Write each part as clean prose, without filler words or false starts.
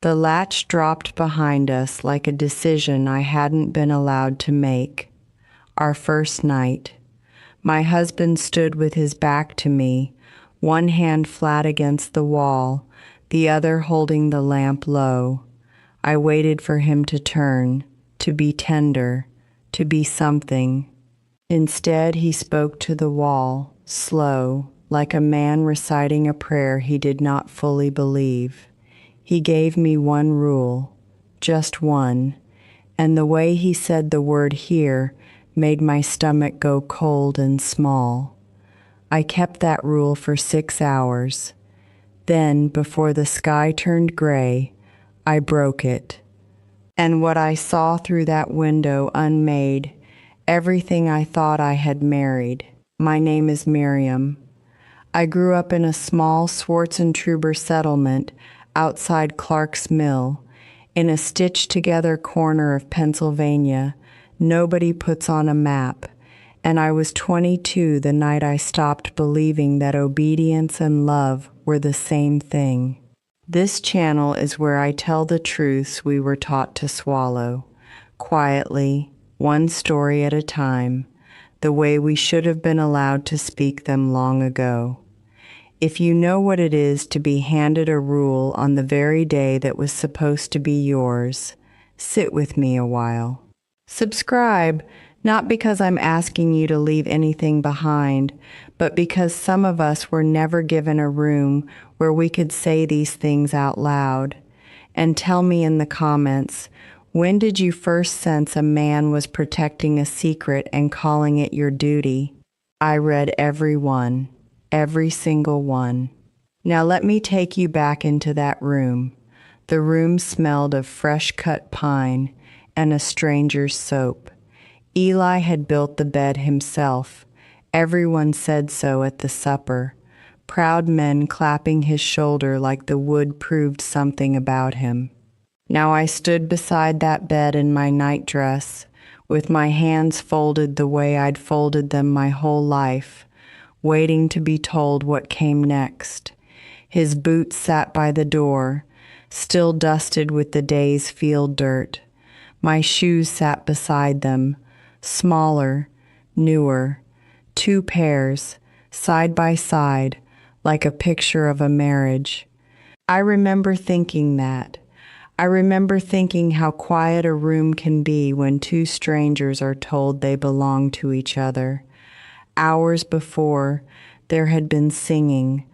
The latch dropped behind us like a decision I hadn't been allowed to make. Our first night. My husband stood with his back to me, one hand flat against the wall, the other holding the lamp low. I waited for him to turn, to be tender, to be something. Instead, he spoke to the wall, slow, like a man reciting a prayer he did not fully believe. He gave me one rule, just one, and the way he said the word "here" made my stomach go cold and small. I kept that rule for 6 hours. Then, before the sky turned gray, I broke it. And what I saw through that window unmade, everything I thought I had married. My name is Miriam. I grew up in a small Swartzentruber settlement outside Clark's Mill, in a stitched-together corner of Pennsylvania nobody puts on a map, and I was 22 the night I stopped believing that obedience and love were the same thing. This channel is where I tell the truths we were taught to swallow, quietly, one story at a time, the way we should have been allowed to speak them long ago. If you know what it is to be handed a rule on the very day that was supposed to be yours, sit with me a while. Subscribe, not because I'm asking you to leave anything behind, but because some of us were never given a room where we could say these things out loud. And tell me in the comments, when did you first sense a man was protecting a secret and calling it your duty? I read every one. Every single one. Now let me take you back into that room. The room smelled of fresh-cut pine and a stranger's soap. Eli had built the bed himself. Everyone said so at the supper, proud men clapping his shoulder like the wood proved something about him. Now I stood beside that bed in my nightdress, with my hands folded the way I'd folded them my whole life, waiting to be told what came next. His boots sat by the door, still dusted with the day's field dirt. My shoes sat beside them, smaller, newer, 2 pairs, side by side, like a picture of a marriage. I remember thinking that. I remember thinking how quiet a room can be when 2 strangers are told they belong to each other. Hours before, there had been singing,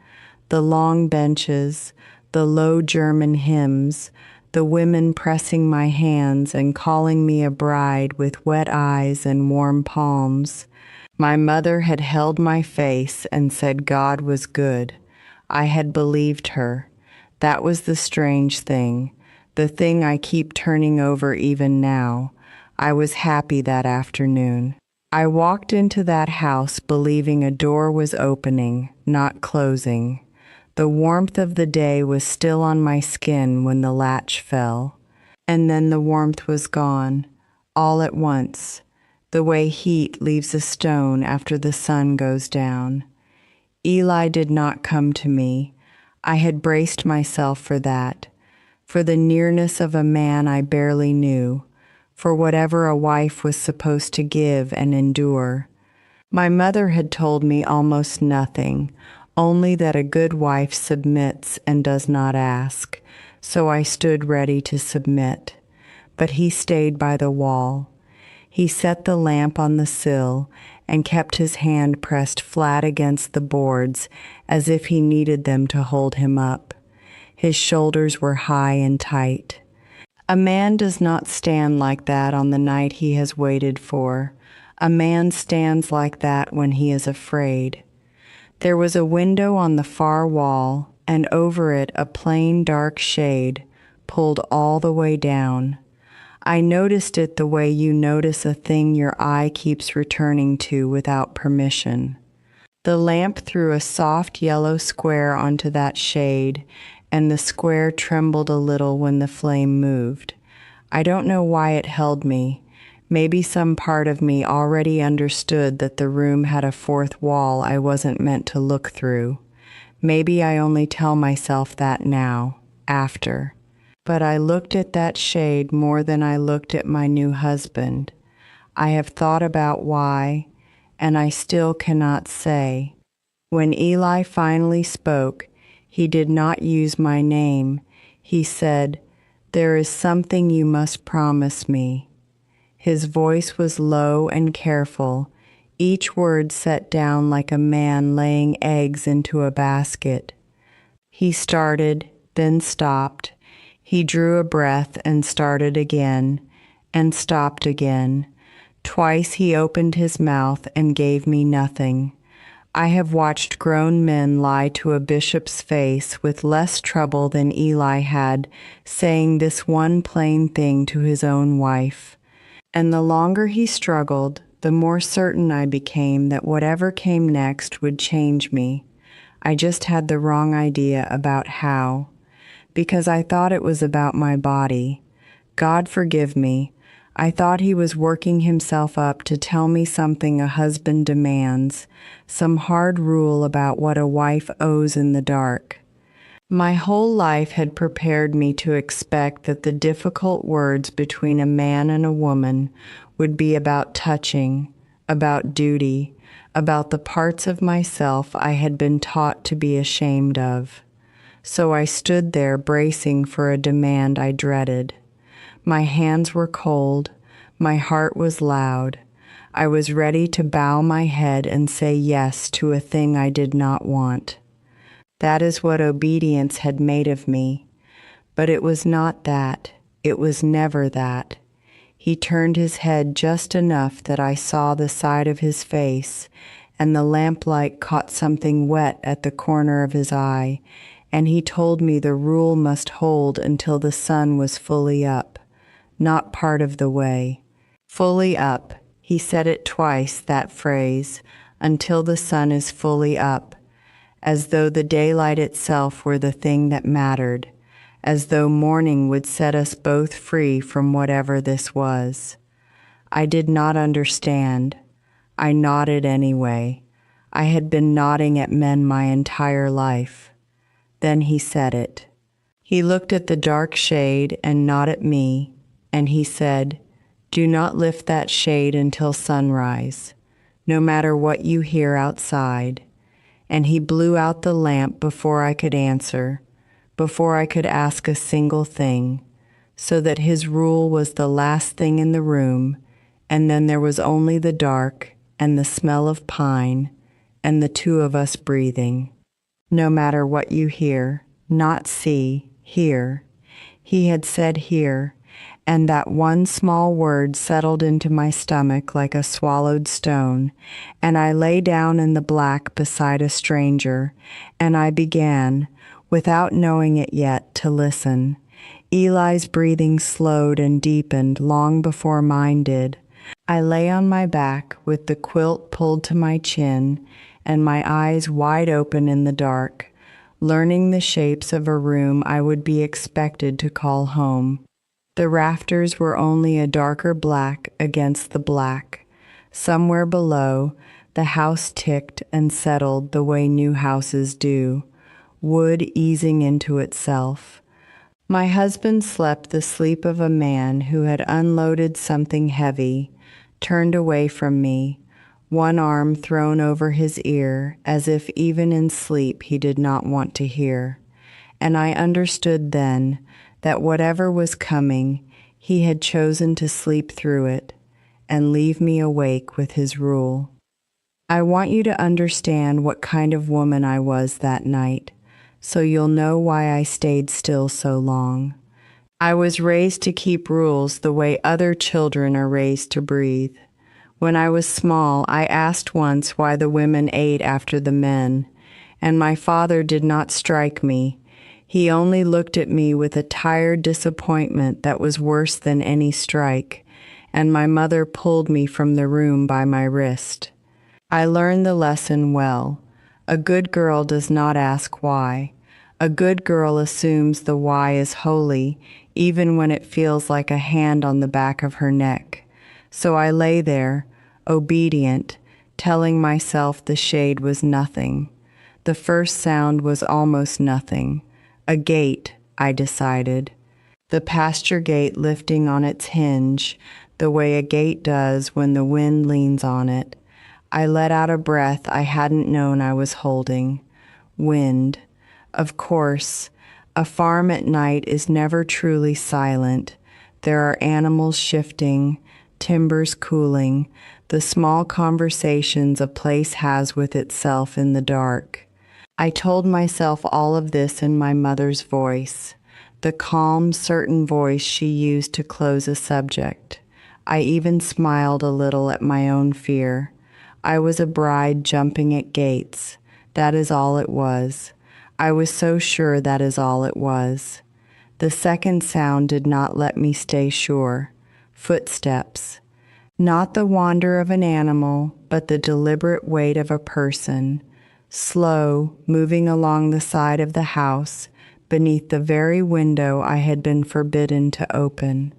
the long benches, the low German hymns, the women pressing my hands and calling me a bride with wet eyes and warm palms. My mother had held my face and said God was good. I had believed her. That was the strange thing, the thing I keep turning over even now. I was happy that afternoon. I walked into that house believing a door was opening, not closing. The warmth of the day was still on my skin when the latch fell. And then the warmth was gone, all at once, the way heat leaves a stone after the sun goes down. Eli did not come to me. I had braced myself for that, for the nearness of a man I barely knew, for whatever a wife was supposed to give and endure. My mother had told me almost nothing, only that a good wife submits and does not ask, so I stood ready to submit. But he stayed by the wall. He set the lamp on the sill and kept his hand pressed flat against the boards as if he needed them to hold him up. His shoulders were high and tight. A man does not stand like that on the night he has waited for. A man stands like that when he is afraid. There was a window on the far wall, and over it a plain dark shade, pulled all the way down. I noticed it the way you notice a thing your eye keeps returning to without permission. The lamp threw a soft yellow square onto that shade, and the square trembled a little when the flame moved. I don't know why it held me. Maybe some part of me already understood that the room had a fourth wall I wasn't meant to look through. Maybe I only tell myself that now, after. But I looked at that shade more than I looked at my new husband. I have thought about why, and I still cannot say. When Eli finally spoke, he did not use my name. He said, "There is something you must promise me." His voice was low and careful, each word set down like a man laying eggs into a basket. He started, then stopped. He drew a breath and started again, and stopped again. Twice he opened his mouth and gave me nothing. I have watched grown men lie to a bishop's face with less trouble than Eli had, saying this one plain thing to his own wife. And the longer he struggled, the more certain I became that whatever came next would change me. I just had the wrong idea about how, because I thought it was about my body. God forgive me. I thought he was working himself up to tell me something a husband demands, some hard rule about what a wife owes in the dark. My whole life had prepared me to expect that the difficult words between a man and a woman would be about touching, about duty, about the parts of myself I had been taught to be ashamed of. So I stood there bracing for a demand I dreaded. My hands were cold, my heart was loud. I was ready to bow my head and say yes to a thing I did not want. That is what obedience had made of me. But it was not that. It was never that. He turned his head just enough that I saw the side of his face, and the lamplight caught something wet at the corner of his eye, and he told me the rule must hold until the sun was fully up. Not part of the way. Fully up. He said it twice, that phrase, until the sun is fully up, as though the daylight itself were the thing that mattered, as though morning would set us both free from whatever this was. I did not understand. I nodded anyway. I had been nodding at men my entire life. Then he said it. He looked at the dark shade and not at me, and he said, "Do not lift that shade until sunrise, no matter what you hear outside." And he blew out the lamp before I could answer, before I could ask a single thing, so that his rule was the last thing in the room, and then there was only the dark and the smell of pine and the two of us breathing. No matter what you hear, not see, hear. He had said hear, and that one small word settled into my stomach like a swallowed stone, and I lay down in the black beside a stranger, and I began, without knowing it yet, to listen. Eli's breathing slowed and deepened long before mine did. I lay on my back with the quilt pulled to my chin and my eyes wide open in the dark, learning the shapes of a room I would be expected to call home. The rafters were only a darker black against the black. Somewhere below, the house ticked and settled the way new houses do, wood easing into itself. My husband slept the sleep of a man who had unloaded something heavy, turned away from me, one arm thrown over his ear as if even in sleep he did not want to hear. And I understood then that whatever was coming, he had chosen to sleep through it and leave me awake with his rule. I want you to understand what kind of woman I was that night, so you'll know why I stayed still so long. I was raised to keep rules the way other children are raised to breathe. When I was small, I asked once why the women ate after the men, and my father did not strike me. He only looked at me with a tired disappointment that was worse than any strike, and my mother pulled me from the room by my wrist. I learned the lesson well. A good girl does not ask why. A good girl assumes the why is holy, even when it feels like a hand on the back of her neck. So I lay there, obedient, telling myself the shade was nothing. The first sound was almost nothing. A gate, I decided. the pasture gate lifting on its hinge, the way a gate does when the wind leans on it. I let out a breath I hadn't known I was holding. Wind. Of course, a farm at night is never truly silent. There are animals shifting, timbers cooling, the small conversations a place has with itself in the dark. I told myself all of this in my mother's voice, the calm, certain voice she used to close a subject. I even smiled a little at my own fear. I was a bride jumping at gates. That is all it was. I was so sure that is all it was. The second sound did not let me stay sure. Footsteps. Not the wander of an animal, but the deliberate weight of a person. Slow, moving along the side of the house, beneath the very window I had been forbidden to open.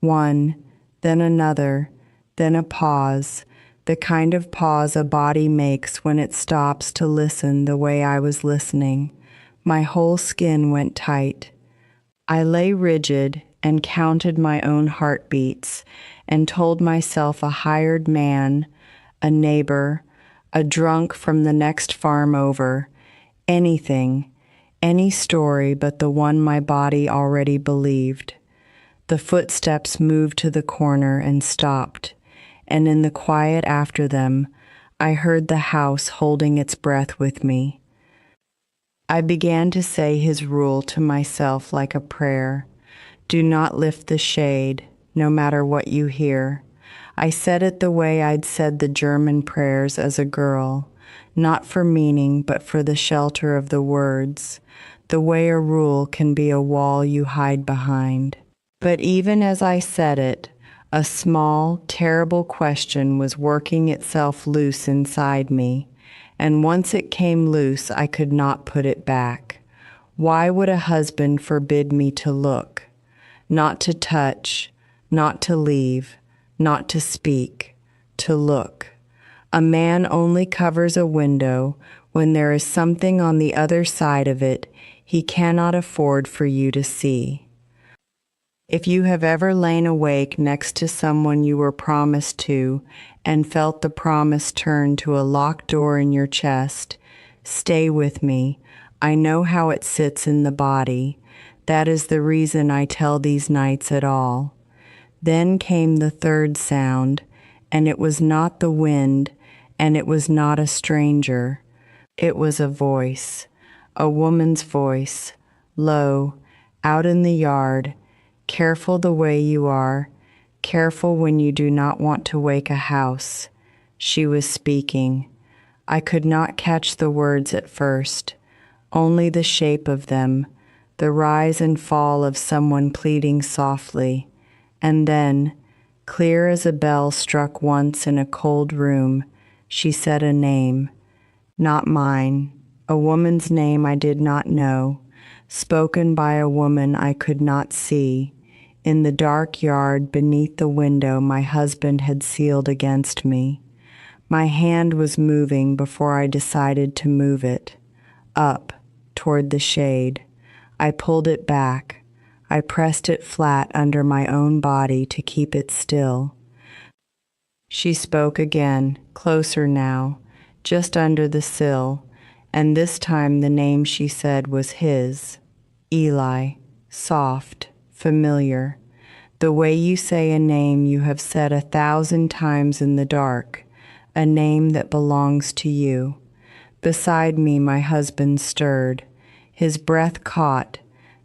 One, then another, then a pause, the kind of pause a body makes when it stops to listen the way I was listening. My whole skin went tight. I lay rigid and counted my own heartbeats and told myself a hired man, a neighbor, a drunk from the next farm over, anything, any story but the one my body already believed. The footsteps moved to the corner and stopped, and in the quiet after them, I heard the house holding its breath with me. I began to say his rule to myself like a prayer. Do not lift the shade, no matter what you hear. I said it the way I'd said the German prayers as a girl, not for meaning, but for the shelter of the words, the way a rule can be a wall you hide behind. But even as I said it, a small, terrible question was working itself loose inside me, and once it came loose, I could not put it back. Why would a husband forbid me to look, not to touch, not to leave, not to speak, to look? A man only covers a window when there is something on the other side of it he cannot afford for you to see. If you have ever lain awake next to someone you were promised to and felt the promise turn to a locked door in your chest, stay with me. I know how it sits in the body. That is the reason I tell these nights at all. Then came the third sound, and it was not the wind, and it was not a stranger. It was a voice, a woman's voice, low, out in the yard. Careful the way you are, careful when you do not want to wake a house. She was speaking. I could not catch the words at first, only the shape of them, the rise and fall of someone pleading softly. And then, clear as a bell struck once in a cold room, she said a name, not mine, a woman's name I did not know, spoken by a woman I could not see, in the dark yard beneath the window my husband had sealed against me. My hand was moving before I decided to move it, up, toward the shade. I pulled it back. I pressed it flat under my own body to keep it still. She spoke again, closer now, just under the sill, and this time the name she said was his. Eli, soft, familiar, the way you say a name you have said 1,000 times in the dark, a name that belongs to you. Beside me my husband stirred. His breath caught,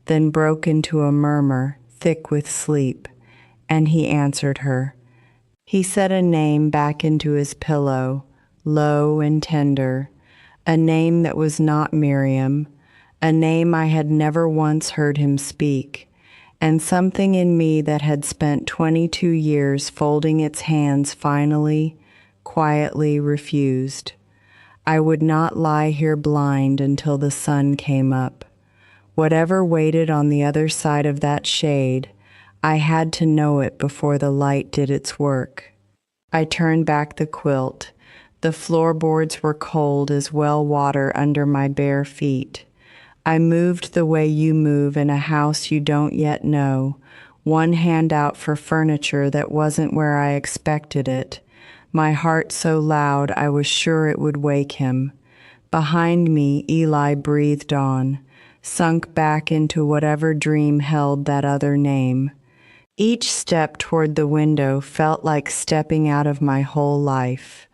then broke into a murmur, thick with sleep, and he answered her. He said a name back into his pillow, low and tender, a name that was not Miriam, a name I had never once heard him speak, and something in me that had spent 22 years folding its hands finally, quietly refused. I would not lie here blind until the sun came up. Whatever waited on the other side of that shade, I had to know it before the light did its work. I turned back the quilt. The floorboards were cold as well water under my bare feet. I moved the way you move in a house you don't yet know, one hand out for furniture that wasn't where I expected it, my heart so loud I was sure it would wake him. Behind me, Eli breathed on, sunk back into whatever dream held that other name. Each step toward the window felt like stepping out of my whole life.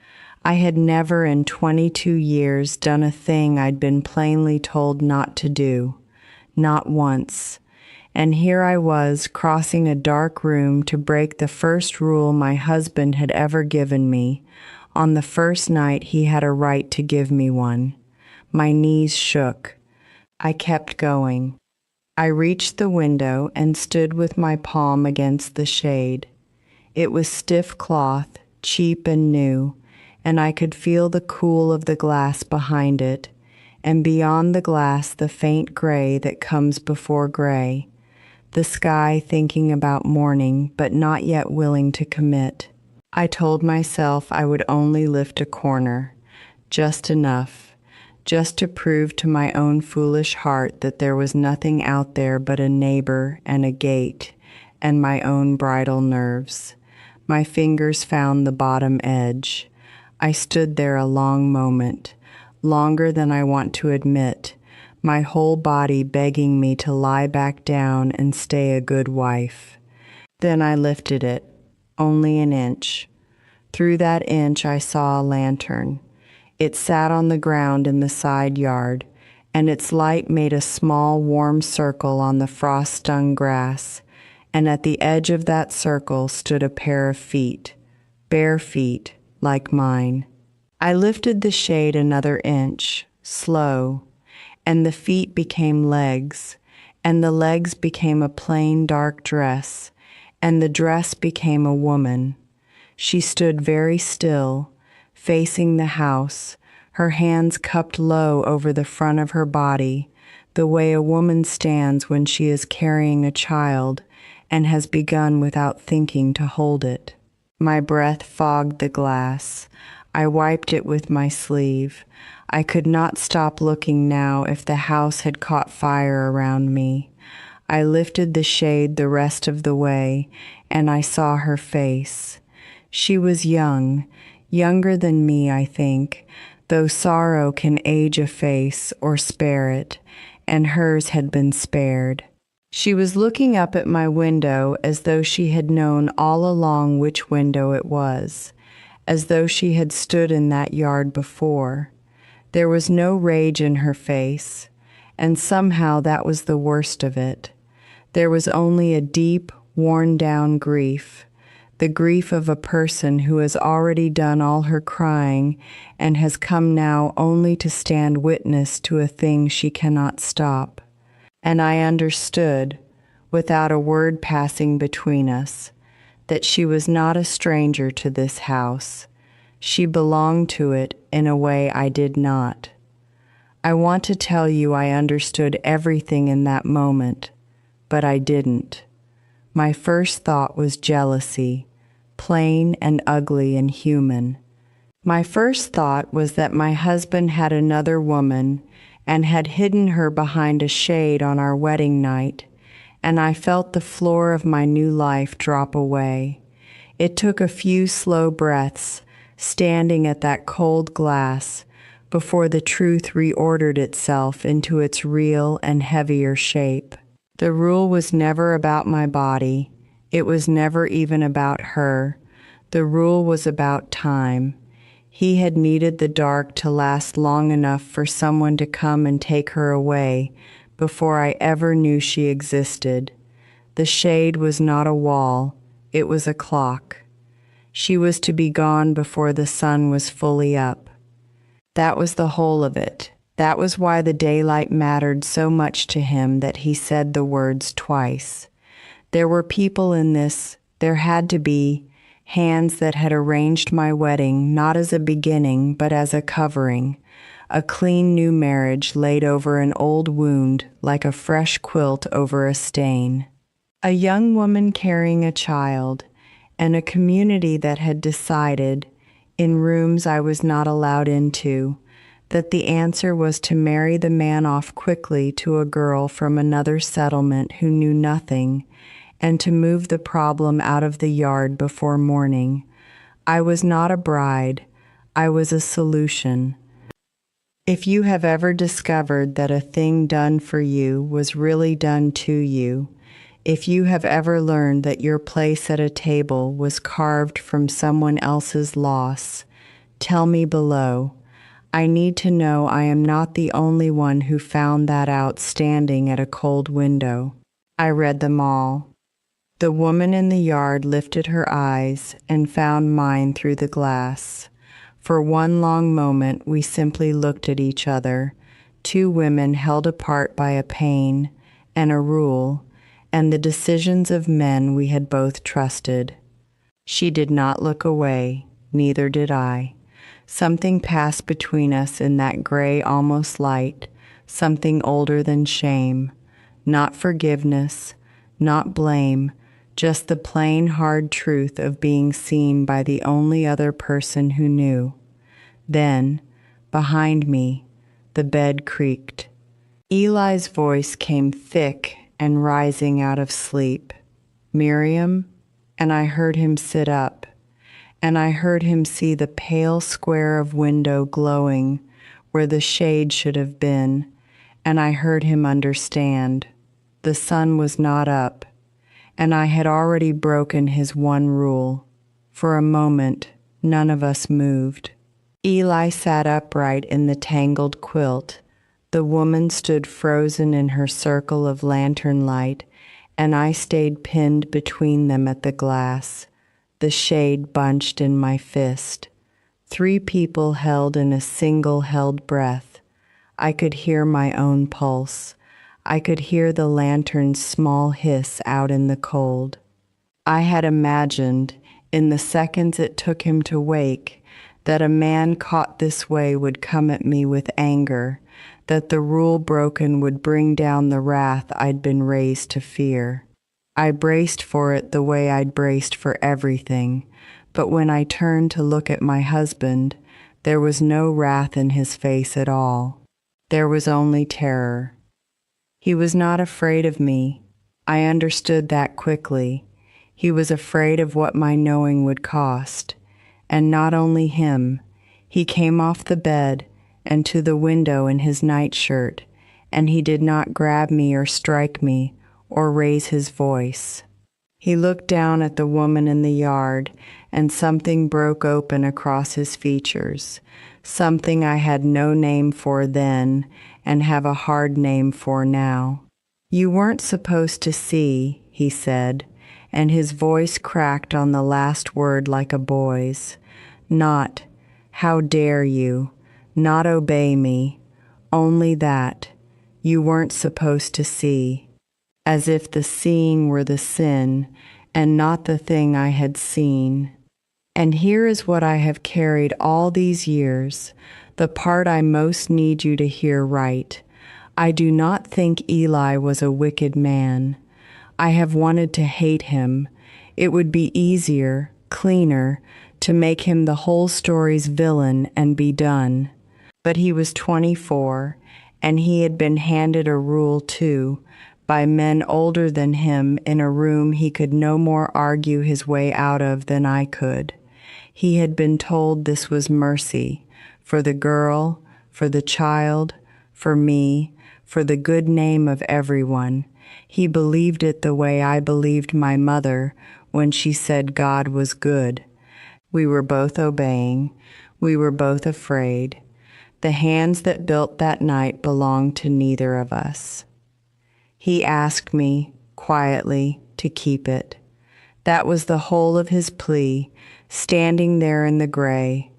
I had never in 22 years done a thing I'd been plainly told not to do. Not once. And here I was, crossing a dark room to break the first rule my husband had ever given me, on the first night he had a right to give me one. My knees shook. I kept going. I reached the window and stood with my palm against the shade. It was stiff cloth, cheap and new, and I could feel the cool of the glass behind it, and beyond the glass the faint gray that comes before gray, the sky thinking about morning but not yet willing to commit. I told myself I would only lift a corner, just enough, just to prove to my own foolish heart that there was nothing out there but a neighbor and a gate and my own bridle nerves. My fingers found the bottom edge. I stood there a long moment, longer than I want to admit, my whole body begging me to lie back down and stay a good wife. Then I lifted it, only an inch. Through that inch I saw a lantern. It sat on the ground in the side yard, and its light made a small, warm circle on the frost-stung grass, and at the edge of that circle stood a pair of feet, bare feet, like mine. I lifted the shade another inch, slow, and the feet became legs, and the legs became a plain dark dress, and the dress became a woman. She stood very still, facing the house, her hands cupped low over the front of her body, the way a woman stands when she is carrying a child and has begun without thinking to hold it. My breath fogged the glass. I wiped it with my sleeve. I could not stop looking now if the house had caught fire around me. I lifted the shade the rest of the way, and I saw her face. She was young, younger than me, I think, though sorrow can age a face or spare it, and hers had been spared. She was looking up at my window as though she had known all along which window it was, as though she had stood in that yard before. There was no rage in her face, and somehow that was the worst of it. There was only a deep, worn-down grief, the grief of a person who has already done all her crying and has come now only to stand witness to a thing she cannot stop. And I understood, without a word passing between us, that she was not a stranger to this house. She belonged to it in a way I did not. I want to tell you I understood everything in that moment, but I didn't. My first thought was jealousy, plain and ugly and human. My first thought was that my husband had another woman and had hidden her behind a shade on our wedding night, and I felt the floor of my new life drop away. It took a few slow breaths, standing at that cold glass, before the truth reordered itself into its real and heavier shape. The rule was never about my body. It was never even about her. The rule was about time. He had needed the dark to last long enough for someone to come and take her away before I ever knew she existed. The shade was not a wall. It was a clock. She was to be gone before the sun was fully up. That was the whole of it. That was why the daylight mattered so much to him that he said the words twice. There were people in this, there had to be, hands that had arranged my wedding not as a beginning but as a covering, a clean new marriage laid over an old wound like a fresh quilt over a stain. A young woman carrying a child, and a community that had decided, in rooms I was not allowed into, that the answer was to marry the man off quickly to a girl from another settlement who knew nothing, and to move the problem out of the yard before morning. I was not a bride, I was a solution. If you have ever discovered that a thing done for you was really done to you, if you have ever learned that your place at a table was carved from someone else's loss, tell me below. I need to know I am not the only one who found that out standing at a cold window. I read them all. The woman in the yard lifted her eyes and found mine through the glass. For one long moment we simply looked at each other, two women held apart by a pain and a rule, and the decisions of men we had both trusted. She did not look away, neither did I. Something passed between us in that gray almost light, something older than shame. Not forgiveness, not blame, just the plain hard truth of being seen by the only other person who knew. Then, behind me, the bed creaked. Eli's voice came thick and rising out of sleep. Miriam, and I heard him sit up, and I heard him see the pale square of window glowing where the shade should have been, and I heard him understand. The sun was not up, and I had already broken his one rule. For a moment, none of us moved. Eli sat upright in the tangled quilt. The woman stood frozen in her circle of lantern light, and I stayed pinned between them at the glass, the shade bunched in my fist. 3 people held in a single held breath. I could hear my own pulse. I could hear the lantern's small hiss out in the cold. I had imagined, in the seconds it took him to wake, that a man caught this way would come at me with anger, that the rule broken would bring down the wrath I'd been raised to fear. I braced for it the way I'd braced for everything, but when I turned to look at my husband, there was no wrath in his face at all. There was only terror. He was not afraid of me. I understood that quickly. He was afraid of what my knowing would cost. And not only him. He came off the bed and to the window in his nightshirt, and he did not grab me or strike me or raise his voice. He looked down at the woman in the yard, and something broke open across his features, something I had no name for then and have a hard name for now. You weren't supposed to see, he said, and his voice cracked on the last word like a boy's. Not, how dare you, not obey me, only that, you weren't supposed to see, as if the seeing were the sin and not the thing I had seen. And here is what I have carried all these years, the part I most need you to hear right. I do not think Eli was a wicked man. I have wanted to hate him. It would be easier, cleaner, to make him the whole story's villain and be done. But he was 24, and he had been handed a rule too, by men older than him in a room he could no more argue his way out of than I could. He had been told this was mercy, for the girl, for the child, for me, for the good name of everyone. He believed it the way I believed my mother when she said God was good. We were both obeying. We were both afraid. The hands that built that night belonged to neither of us. He asked me, quietly, to keep it. That was the whole of his plea, standing there in the gray.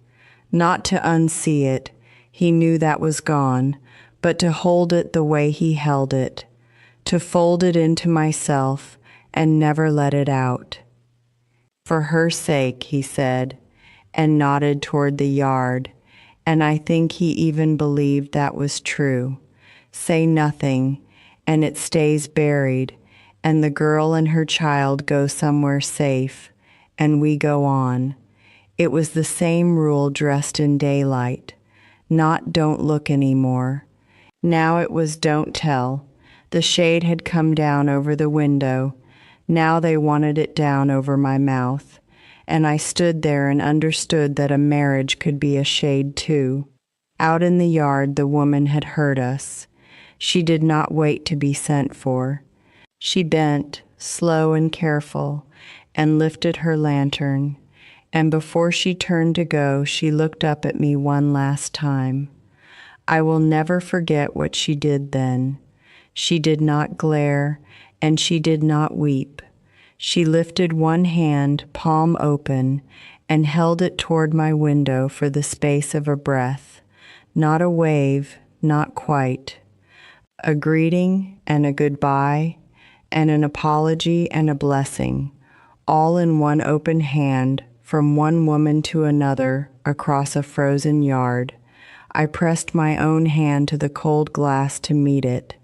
Not to unsee it, he knew that was gone, but to hold it the way he held it, to fold it into myself and never let it out. For her sake, he said, and nodded toward the yard, and I think he even believed that was true. Say nothing, and it stays buried, and the girl and her child go somewhere safe, and we go on. It was the same rule dressed in daylight. not don't look anymore. Now it was don't tell. The shade had come down over the window. Now they wanted it down over my mouth. And I stood there and understood that a marriage could be a shade too. Out in the yard, the woman had heard us. She did not wait to be sent for. She bent, slow and careful, and lifted her lantern. And before she turned to go, she looked up at me one last time. I will never forget what she did then. She did not glare, and she did not weep. She lifted one hand, palm open, and held it toward my window for the space of a breath. Not a wave, not quite. A greeting and a goodbye, and an apology and a blessing, all in one open hand, from one woman to another across a frozen yard. I pressed my own hand to the cold glass to meet it.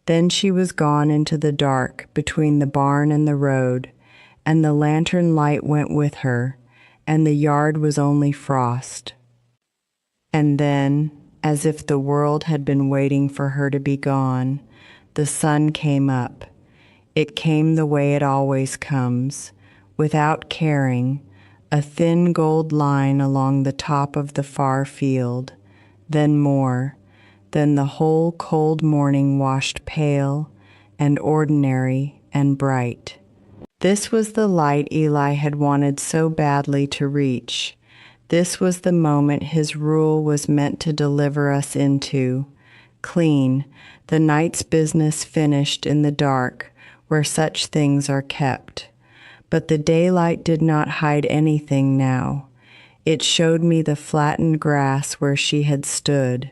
Then she was gone into the dark between the barn and the road, and the lantern light went with her, and the yard was only frost. And then, as if the world had been waiting for her to be gone, the sun came up. It came the way it always comes, without caring, a thin gold line along the top of the far field, then more, then the whole cold morning washed pale and ordinary and bright. This was the light Eli had wanted so badly to reach. This was the moment his rule was meant to deliver us into, clean, the night's business finished in the dark, where such things are kept. But the daylight did not hide anything now. It showed me the flattened grass where she had stood.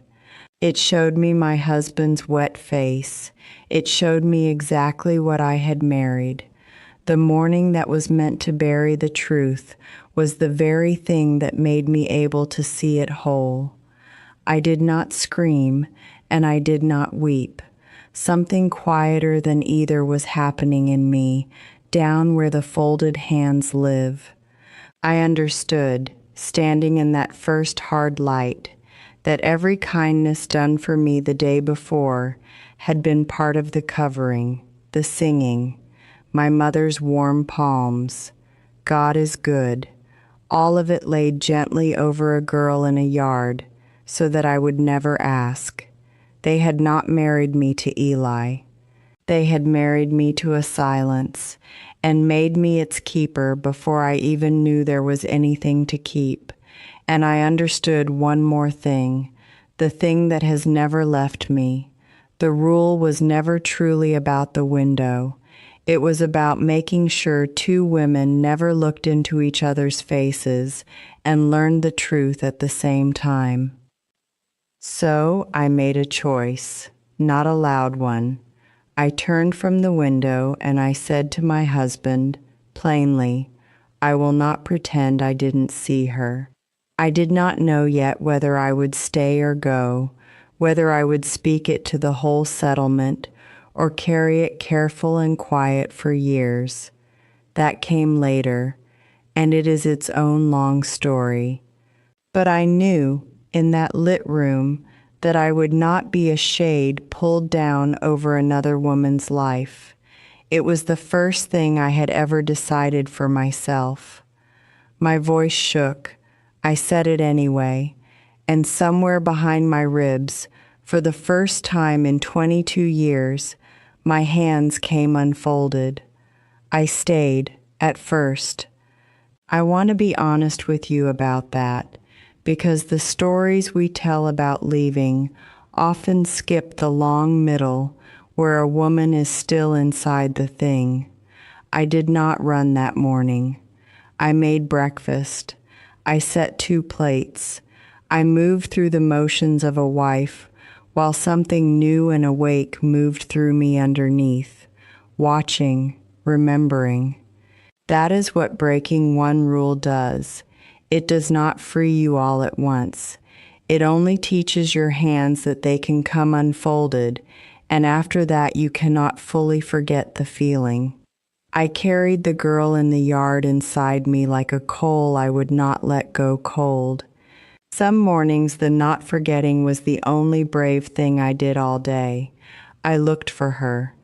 It showed me my husband's wet face. It showed me exactly what I had married. The mourning that was meant to bury the truth was the very thing that made me able to see it whole. I did not scream, and I did not weep. Something quieter than either was happening in me, down where the folded hands live. I understood, standing in that first hard light, that every kindness done for me the day before had been part of the covering, the singing, my mother's warm palms. God is good. All of it laid gently over a girl in a yard, so that I would never ask. They had not married me to Eli. They had married me to a silence, and made me its keeper before I even knew there was anything to keep. And I understood one more thing, the thing that has never left me. The rule was never truly about the window. It was about making sure two women never looked into each other's faces and learned the truth at the same time. So I made a choice, not a loud one. I turned from the window and I said to my husband, plainly, I will not pretend I didn't see her. I did not know yet whether I would stay or go, whether I would speak it to the whole settlement or carry it careful and quiet for years. That came later, and it is its own long story. But I knew, in that lit room, that I would not be a shade pulled down over another woman's life. It was the first thing I had ever decided for myself. My voice shook. I said it anyway, and somewhere behind my ribs, for the first time in 22 years, my hands came unfolded. I stayed, at first. I want to be honest with you about that, because the stories we tell about leaving often skip the long middle where a woman is still inside the thing. I did not run that morning. I made breakfast. I set 2 plates. I moved through the motions of a wife while something new and awake moved through me underneath, watching, remembering. That is what breaking one rule does. It does not free you all at once. It only teaches your hands that they can come unfolded, and after that you cannot fully forget the feeling. I carried the girl in the yard inside me like a coal I would not let go cold. Some mornings the not forgetting was the only brave thing I did all day. I looked for her.